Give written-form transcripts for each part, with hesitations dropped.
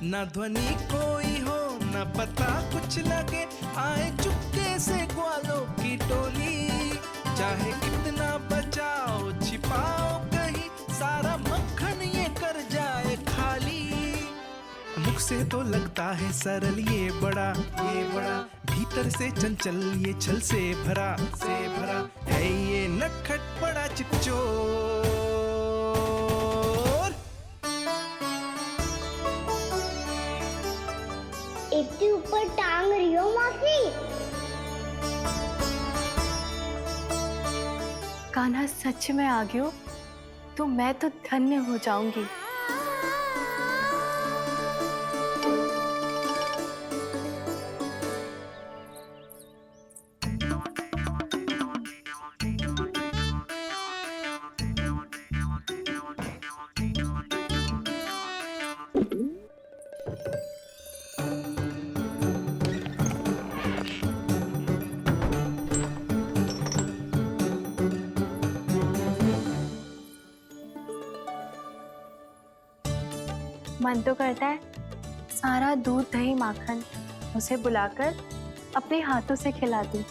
ना ध्वनि कोई हो ना पता कुछ लगे, आए चुपके से ग्वालों की टोली। चाहे कितना बचाओ छिपाओ कहीं, सारा मक्खन ये कर जाए खाली। मुख से तो लगता है सरल ये बड़ा भीतर से चंचल ये छल से भरा है ये नटखट बड़ा चिकचोर। इतनी ऊपर टांग रही हो मौसी? कान्हा सच में आ गयो तो मैं तो धन्य हो जाऊंगी। मन तो करता है सारा दूध दही माखन उसे बुलाकर अपने हाथों से खिला दूं।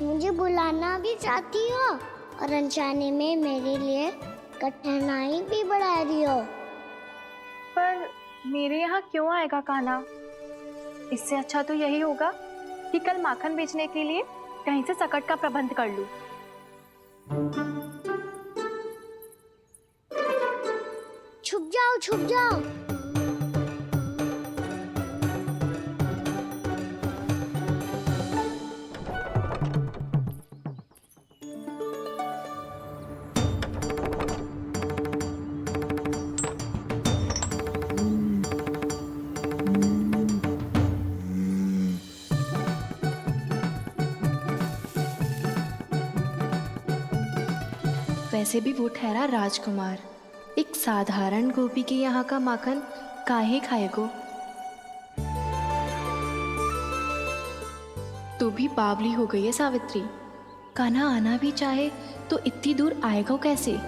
मुझे बुलाना भी चाहती हो और अनजाने में मेरे लिए कठिनाई भी बढ़ा रही हो। पर मेरे यहाँ क्यों आएगा कान्हा? इससे अच्छा तो यही होगा कि कल माखन बेचने के लिए कहीं से सकट का प्रबंध कर लूं। छुप जाओ छुप जाओ। वैसे भी वो ठहरा राजकुमार, एक साधारण गोपी के यहाँ का माखन काहे खाएगो। तो भी बावली हो गई है सावित्री। कान्हा आना भी चाहे तो इतनी दूर आएगा कैसे?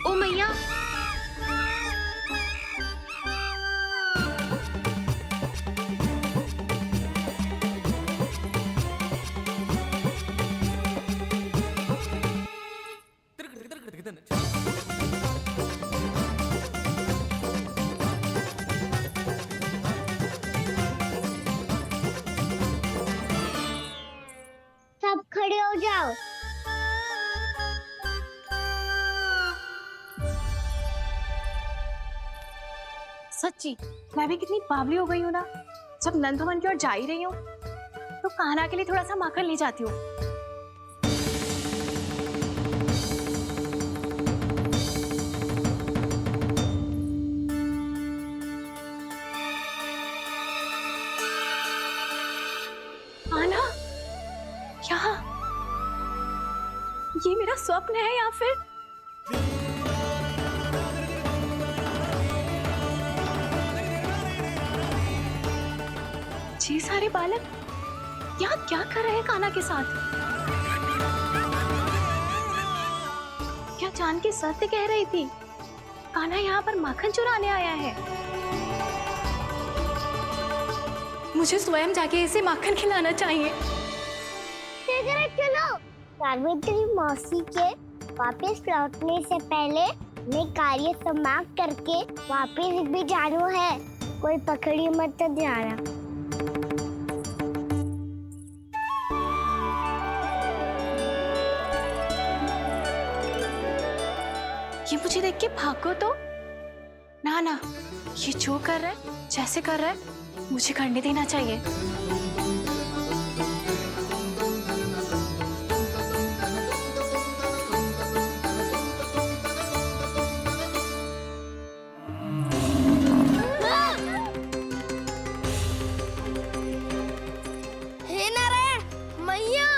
ओ मैया, सब खड़े हो जाओ। सच्ची मैं भी कितनी बावली हो गई हूँ ना। जब नंद भवन की ओर जा ही रही हूँ तो कान्हा के लिए थोड़ा सा माखन ले जाती हूँ। कान्हा, यहाँ ये मेरा स्वप्न है या फिर ये सारे बालक यहाँ क्या कर रहे हैं कान्हा के साथ? क्या जानकी सत्य कह रही थी? कान्हा यहाँ पर माखन चुराने आया है। मुझे स्वयं जाके इसे माखन खिलाना चाहिए। चलो, सावित्री मौसी के वापस लौटने से पहले मैं कार्य समाप्त करके वापस भी जाना है। कोई पकड़ी मत जाना। ये मुझे देख के भागो तो ना ना, ये जो कर रहा है जैसे कर रहा है मुझे करने देना चाहिए। हे नारायण मैया,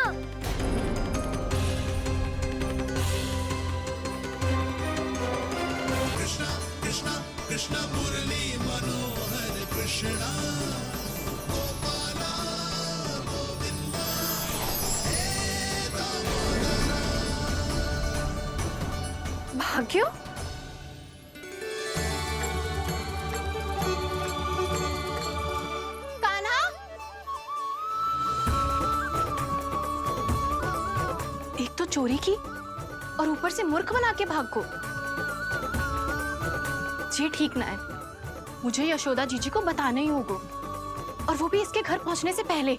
भाग्य? कान्हा, एक तो चोरी की और ऊपर से मूर्ख बना के भाग को। ये ठीक ना है। मुझे यशोदा जीजी को बताना ही होगा, और वो भी इसके घर पहुंचने से पहले।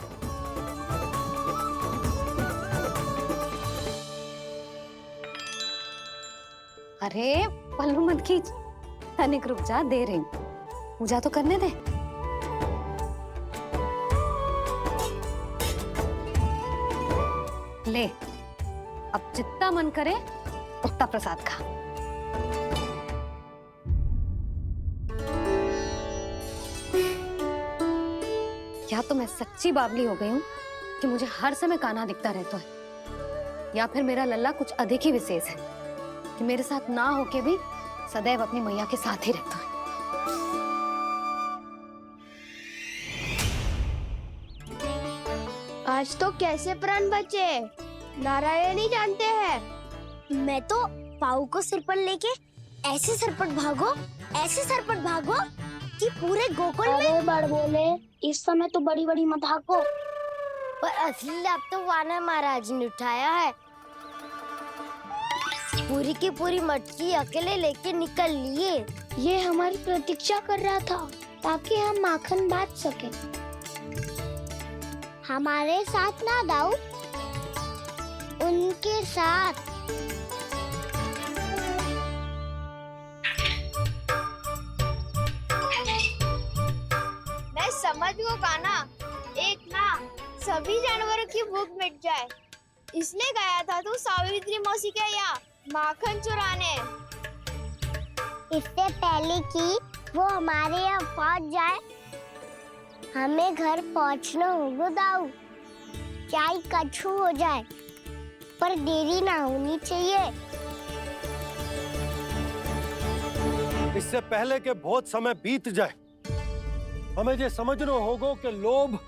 अरे पल्लू मत खींच, तनिक रुक जा, दे रही हूँ, पूजा तो करने दे। ले, अब जितना मन करे उतना प्रसाद खा। या तो मैं सच्ची बावली हो गई हूँ कि मुझे हर समय कान्हा दिखता रहता है, या फिर मेरा लल्ला कुछ अधिक ही विशेष है कि मेरे साथ ना होके भी सदैव अपनी मैया के साथ ही रहता है। आज तो कैसे प्राण बचे नारायण ही जानते हैं। मैं तो पाऊ को सिर पर लेके ऐसे सरपट भागो कि पूरे गोकुल में बड़ बोले। इस समय तो बड़ी बड़ी मत हाको, पर असली लाभ तो वानर महाराज ने उठाया है। पूरी की पूरी मटकी अकेले लेके निकल लिए। ये हमारी प्रतीक्षा कर रहा था ताकि हम माखन बांट सके। हमारे साथ ना दाऊ, उनके साथ। मैं समझ गो कान्हा, एक ना सभी जानवरों की भूख मिट जाए इसलिए गया था तू सावित्री मौसी के यहाँ माखन चुराने। इससे पहले कि वो हमारे यहाँ पहुँच जाए, हमें घर पहुँचना होगा दाऊ। चाहे कछु हो जाए, पर देरी ना होनी चाहिए। इससे पहले के बहुत समय बीत जाए, हमें ये समझना होगा कि लोभ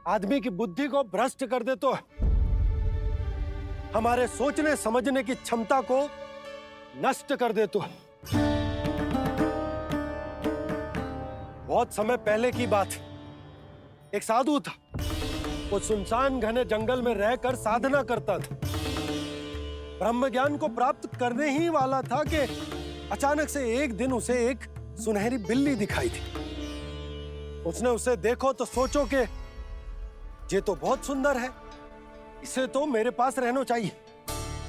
आदमी की बुद्धि को भ्रष्ट कर दे, तो हमारे सोचने समझने की क्षमता को नष्ट कर दे। तो बहुत समय पहले की बात, एक साधु था। वो सुनसान घने जंगल में रहकर साधना करता था। ब्रह्म ज्ञान को प्राप्त करने ही वाला था कि अचानक से एक दिन उसे एक सुनहरी बिल्ली दिखाई थी। उसने उसे देखो तो सोचो कि ये तो बहुत सुंदर है, इसे तो मेरे पास रहना चाहिए,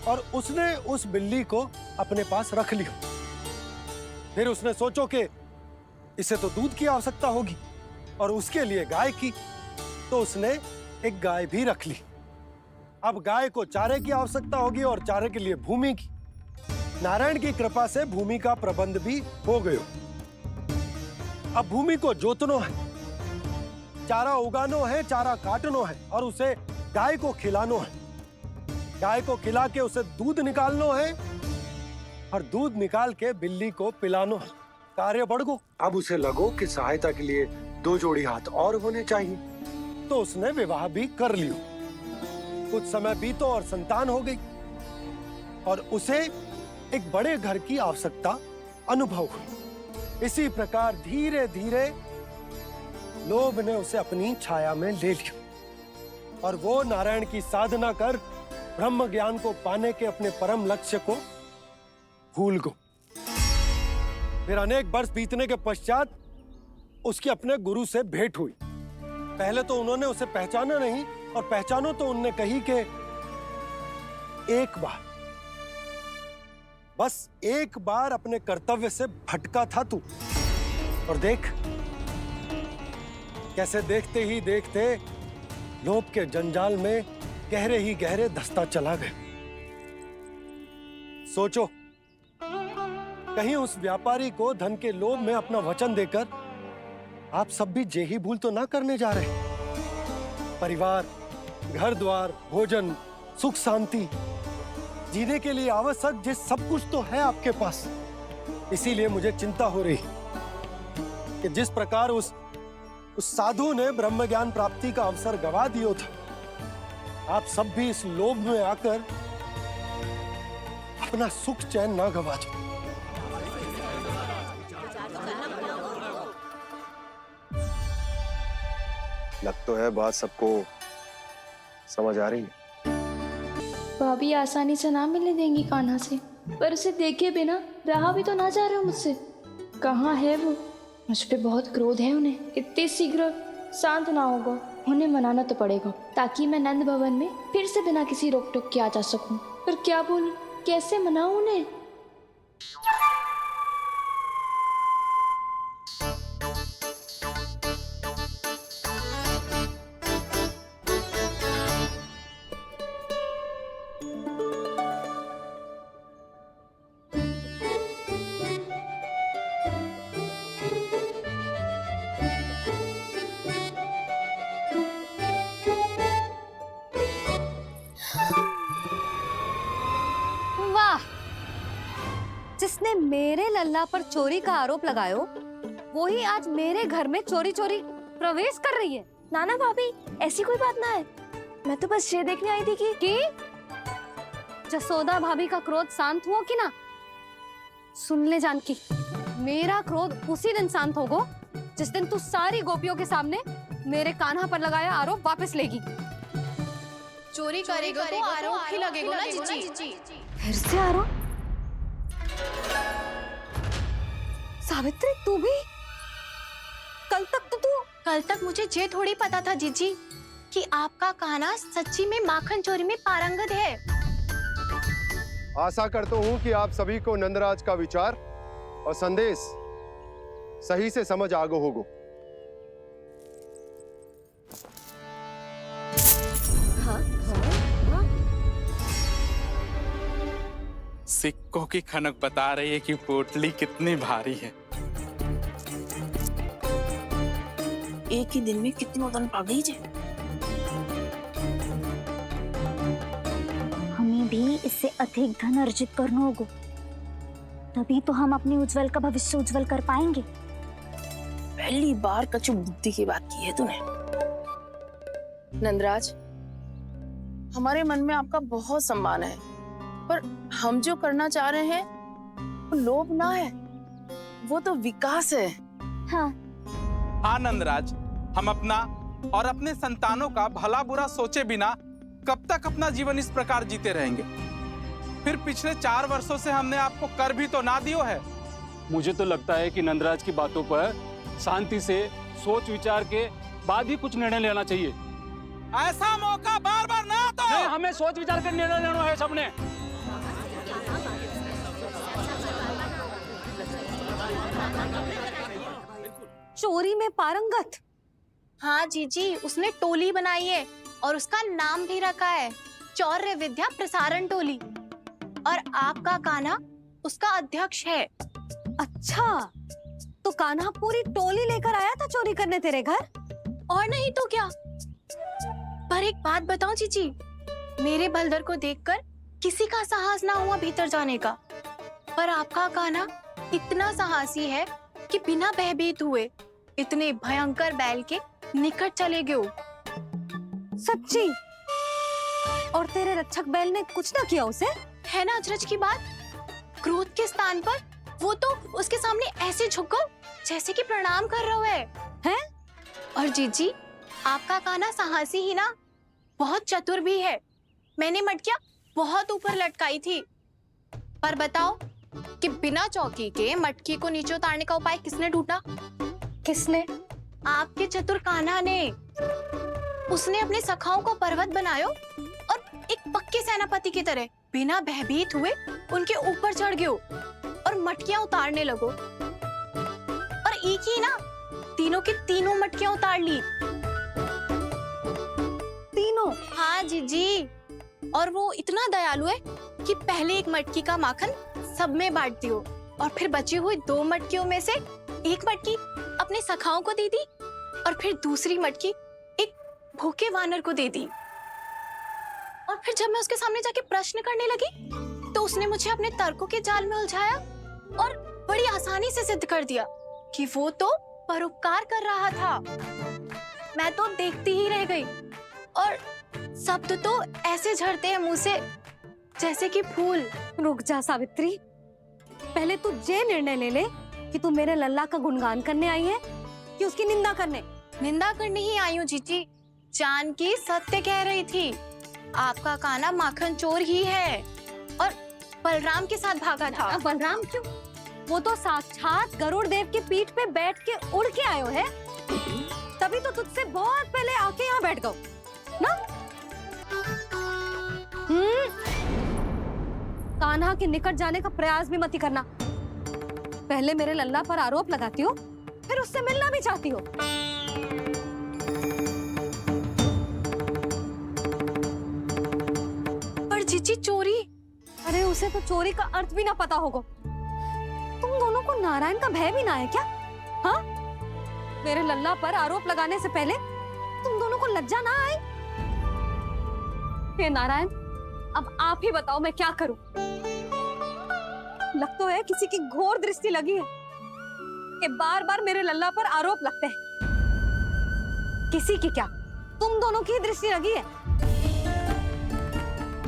और उसने उस बिल्ली को अपने पास रख लिया। फिर उसने सोचो कि इसे तो दूध की आवश्यकता होगी और उसके लिए गाय की, तो उसने एक गाय भी रख ली। अब गाय को चारे की आवश्यकता होगी और चारे के लिए भूमि की। नारायण की कृपा से भूमि का प्रबंध भी हो गयो। अब भूमि को जोतनो है, चारा उगानो है, चारा काटनो है और उसे गाय को खिलानो है। गाय को खिला के उसे दूध निकालनो है और दूध निकाल के बिल्ली को पिलानो है। कार्य बढ़ गो। अब उसे लगो कि सहायता के लिए 2 जोड़ी हाथ और होने चाहिए, तो उसने विवाह भी कर लियो। कुछ समय बीतो और संतान हो गई और उसे एक बड़े घर की आवश्यकता अनुभव हुई। इसी प्रकार धीरे धीरे लोभ ने उसे अपनी छाया में ले लिया और वो नारायण की साधना कर ब्रह्म ज्ञान को पाने के अपने परम लक्ष्य को भूल गो। फिर अनेक वर्ष बीतने के पश्चात उसकी अपने गुरु से भेंट हुई। पहले तो उन्होंने उसे पहचाना नहीं, और पहचानो तो उनने कही कि एक बार, बस एक बार अपने कर्तव्य से भटका था तू, और देख कैसे देखते ही देखते लोभ के जंजाल में गहरे ही गहरे धंसता चला गया। सोचो, कहीं उस व्यापारी को धन के लोभ में अपना वचन देकर आप सब भी जे ही भूल तो ना करने जा रहे। परिवार, घर द्वार, भोजन, सुख शांति, जीने के लिए आवश्यक जिस सब कुछ तो है आपके पास। इसीलिए मुझे चिंता हो रही कि जिस प्रकार उस साधु ने ब्रह्म ज्ञान प्राप्ति का अवसर गवा दिया था, आप सब भी इस लोभ में आकर अपना सुख चैन ना गवा जाए। लग तो है बात सबको समझ आ रही है। भाभी आसानी से ना मिलने देंगी कान्हा से, पर उसे देखे बिना रहा भी तो ना जा रहे मुझसे। कहाँ है वो? मुझ पे बहुत क्रोध है उन्हें, इतने शीघ्र शांत ना होगा। उन्हें मनाना तो पड़ेगा ताकि मैं नंद भवन में फिर से बिना किसी रोक टोक के आ जा सकूं। पर क्या बोलूं, कैसे मनाऊं उन्हें? वाह, जिसने मेरे लल्ला पर चोरी का आरोप लगायो, वो ही आज मेरे घर में चोरी चोरी प्रवेश कर रही है। नाना भाभी, ऐसी कोई बात ना है। मैं तो बस ये देखने आई थी कि जसोदा भाभी का क्रोध शांत हुआ कि ना? सुन ले जानकी, मेरा क्रोध उसी दिन शांत होगा जिस दिन तू सारी गोपियों के सामने मेरे कान्हा पर लगाया आरोप वापस लेगी। चोरी करेगा तो आरोप ही लगेगा ना जीजी। फिर से आरोप? सावित्री, तू भी? कल तक मुझे ये थोड़ी पता था जीजी कि आपका कान्हा सच्ची में माखन चोरी में पारंगत है। आशा करता हूं कि आप सभी को नंदराज का विचार और संदेश सही से समझ आगो होगो। सिक्कों की खनक बता रही है कि पोटली कितनी भारी है। एक ही दिन में कितनी उड़न पा गई जे। हमें भी इससे अधिक धन अर्जित करना होगा, तभी तो हम अपने उज्जवल का भविष्य उज्जवल कर पाएंगे। पहली बार कछु बुद्धि की बात की है तूने। नंदराज, हमारे मन में आपका बहुत सम्मान है, पर हम जो करना चाह रहे हैं वो लोभ ना है, वो तो विकास है। हाँ नंदराज, हम अपना और अपने संतानों का भला बुरा सोचे बिना कब तक अपना जीवन इस प्रकार जीते रहेंगे? फिर पिछले 4 वर्षों से हमने आपको कर भी तो ना दियो है। मुझे तो लगता है कि नंदराज की बातों पर शांति से सोच विचार के बाद ही कुछ निर्णय लेना चाहिए। ऐसा मौका बार बार ना आता। नहीं, हमें सोच विचार कर निर्णय लेना है सबने। चोरी में पारंगत? हाँ जीजी, उसने टोली बनाई है और उसका नाम भी रखा है चौर्य विद्या प्रसारण टोली, और आपका कान्हा उसका अध्यक्ष है। अच्छा, तो कान्हा पूरी टोली लेकर आया था चोरी करने तेरे घर? और नहीं तो क्या। पर एक बात बताओ जीजी, मेरे बलदर को देखकर किसी का साहस ना हुआ भीतर जाने का, पर आपका कान्हा इतना साहसी है कि बिना भयभीत हुए इतने भयंकर बैल के निकट चले गए। सच्ची? और तेरे रक्षक बैल ने कुछ ना किया उसे? है ना अचरज की बात। क्रोध के स्थान पर वो तो उसके सामने ऐसे झुको जैसे कि प्रणाम कर रहा है। हैं? और जीजी, आपका कान्हा साहसी ही ना, बहुत चतुर भी है। मैंने मटकियां बहुत ऊपर लटकाई थी, पर बताओ कि बिना चौकी के मटकी को नीचे उतारने का उपाय किसने ढूंढा? किसने? आपके चतुर कान्हा ने। उसने अपने सखाओं को पर्वत बनायो और एक पक्के सेनापति की तरह बिना भयभीत हुए उनके ऊपर चढ़ गयो और मटकियां उतारने लगो। और एक ही ना, तीनों की तीनों मटकियां उतार ली। तीनों? हाँ जीजी, और वो इतना दयालु है कि पहले एक मटकी का माखन सब में बांट दियो और फिर बची हुई 2 मटकियों में से एक मटकी अपने सखाओं को दे दी और फिर दूसरी मटकी एक भूखे वानर को दे दी। और फिर जब मैं उसके सामने जाके प्रश्न करने लगी तो उसने मुझे अपने तर्कों के जाल में उलझाया और बड़ी आसानी से सिद्ध कर दिया कि वो तो परोपकार कर रहा था। मैं तो देखती ही रह गई और शब्द तो ऐसे झड़ते हैं मुंह से जैसे कि फूल। रुक जा सावित्री, पहले तू ये निर्णय ले ले कि तू मेरे लल्ला का गुणगान करने आई है कि उसकी निंदा करने। निंदा करने ही आई हूँ जीजी। जानकी सत्य कह रही थी, आपका कान्हा माखन चोर ही है और बलराम के साथ भागा था। बलराम क्यों? वो तो साक्षात गरुड़ देव की पीठ पे बैठ के उड़ के आयो है, तभी तो तुझसे बहुत पहले आके यहाँ बैठ गओ ना। कान्हा के निकट जाने का प्रयास भी मत ही करना। पहले मेरे लल्ला पर आरोप लगाती हो, फिर उससे मिलना भी चाहती हो। पर जीजी चोरी। अरे उसे तो चोरी का अर्थ भी ना पता होगा। तुम दोनों को नारायण का भय भी ना है क्या? हाँ, मेरे लल्ला पर आरोप लगाने से पहले तुम दोनों को लज्जा ना आई? हे नारायण, अब आप ही बताओ मैं क्या करूं? लग तो है किसी की घोर दृष्टि लगी है कि बार बार मेरे लल्ला पर आरोप लगते हैं। किसी की क्या, तुम दोनों की दृष्टि लगी है।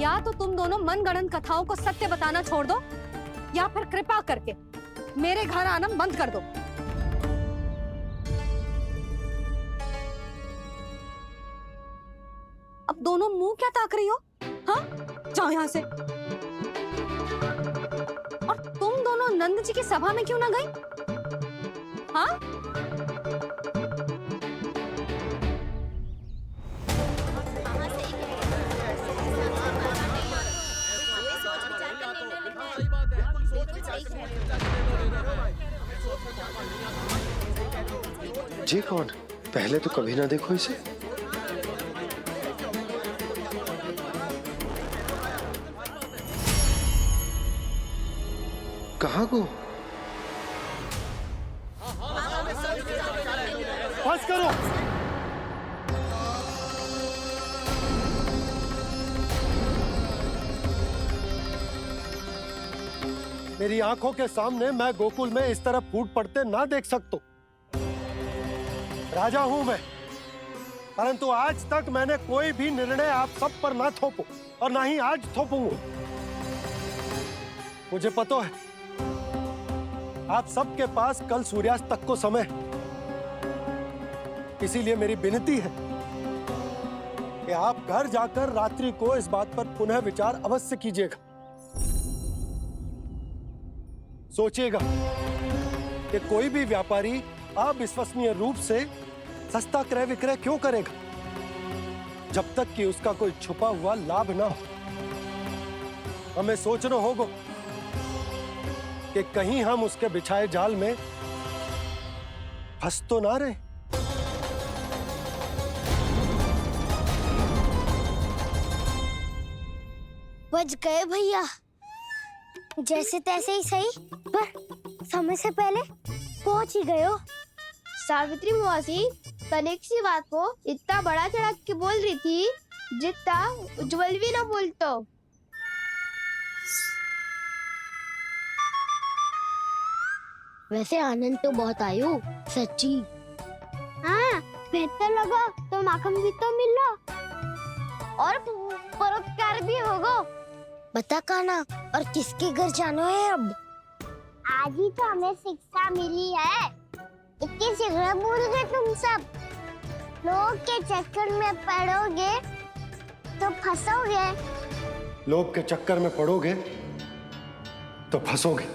या तो तुम दोनों मनगढ़ंत कथाओं को सत्य बताना छोड़ दो, या फिर कृपा करके मेरे घर आना बंद कर दो। अब दोनों मुंह क्या ताक रही हो? हाँ, जाओ यहां से। और तुम दोनों नंद जी की सभा में क्यों ना गई? हाँ, जी कौन? पहले तो कभी ना देखो इसे। कहाँ को? बस करो। मेरी आंखों के सामने मैं गोकुल में इस तरह फूट पड़ते ना देख सकता। राजा हूं मैं, परंतु आज तक मैंने कोई भी निर्णय आप सब पर ना थोपो और ना ही आज थोपूंगा। मुझे पता है आप सबके पास कल सूर्यास्त तक को समय, इसीलिए मेरी विनती है कि आप घर जाकर रात्रि को इस बात पर पुनः विचार अवश्य कीजिएगा। सोचिएगा कि कोई भी व्यापारी अविश्वसनीय रूप से सस्ता क्रय विक्रय क्यों करेगा, जब तक कि उसका कोई छुपा हुआ लाभ ना हो। हमें सोचना होगा कि कहीं हम उसके बिछाए जाल में फंस तो ना रहे। बच गए भैया, जैसे तैसे ही सही, पर समय से पहले पहुंच ही गए हो। सावित्री मौसी तनिक सी बात को इतना बड़ा चढ़ा के बोल रही थी जितना उज्जवल भी ना बोलतो। वैसे आनंद तो बहुत आयो, सच्ची। हाँ, बेहतर लगा तो माखन भी तो मिला और परोपकार भी होगा। बता कान्हा, और किसके घर जाना है अब? आज ही तो हमें शिक्षा मिली है, इतनी शीघ्र भूल गए तुम सब। लोग के चक्कर में पड़ोगे तो फंसोगे। लोग के चक्कर में पड़ोगे तो फंसोगे।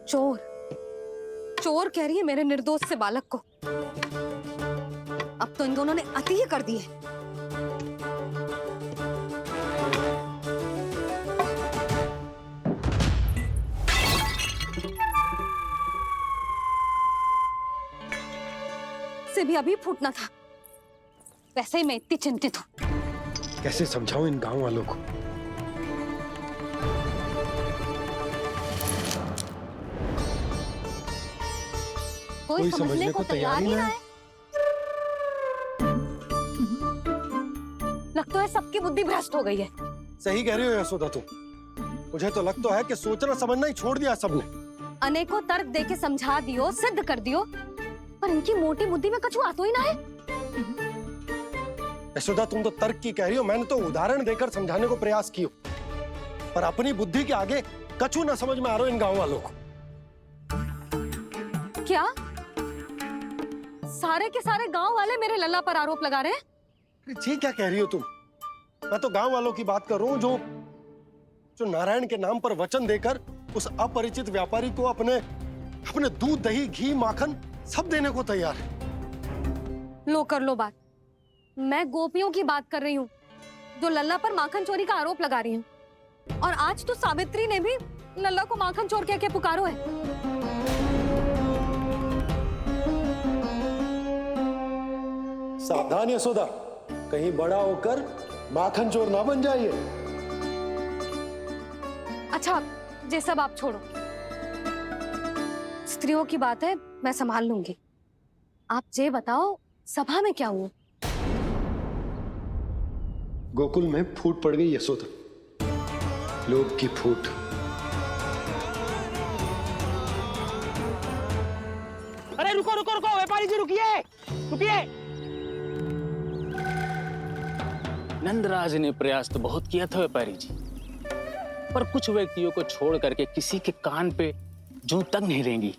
चोर, चोर कह रही है मेरे निर्दोष से बालक को। अब तो इन दोनों ने अति ही कर दी है। से भी अभी फूटना था। वैसे ही मैं इतनी चिंतित हूं। कैसे समझाऊं इन गांव वालों को? कोई समझने को तैयार ही ना है। लगता है सबकी बुद्धि भ्रष्ट हो गई है। सही कह रही हो यशोदा तुम। मुझे तो लगता है कि सोचना समझना ही छोड़ दिया सबने। अनेकों तर्क देके समझा दियो, सिद्ध कर दियो, पर इनकी मोटी बुद्धि में कछु आतो ही ना है। यशोदा, तुम तो तर्क की कह रही हो, मैंने तो उदाहरण देकर समझाने को प्रयास किया, पर अपनी बुद्धि के आगे कछु ना समझ में आ रहा इन गांव वालों को। क्या सारे के सारे गांव वाले मेरे लल्ला पर आरोप लगा रहे हैं? जी क्या कह रही हो तुम? मैं तो गांव वालों की बात कर रहा हूँ जो नारायण के नाम पर वचन देकर उस अपरिचित व्यापारी को अपने दूध, दही, घी, माखन सब देने को तैयार है। लो कर लो बात। मैं गोपियों की बात कर रही हूँ जो लल्ला पर माखन चोरी का आरोप लगा रही हूँ। और आज तो सावित्री ने भी लल्ला को माखन चोर कह के पुकारो है। सावधान यशोदा, कहीं बड़ा होकर माखन चोर ना बन जाइए। अच्छा, ये सब आप छोड़ो, स्त्रियों की बात है, मैं संभाल लूंगी। आप ये बताओ, सभा में क्या हुआ? गोकुल में फूट पड़ गई यशोदा, लोभ की फूट। अरे रुको रुको रुको, व्यापारी जी रुकिए रुकिए। नंदराज ने प्रयास तो बहुत किया था व्यापारी जी, पर कुछ व्यक्तियों को छोड़ करके किसी के कान पे जूं तक नहीं रेंगी।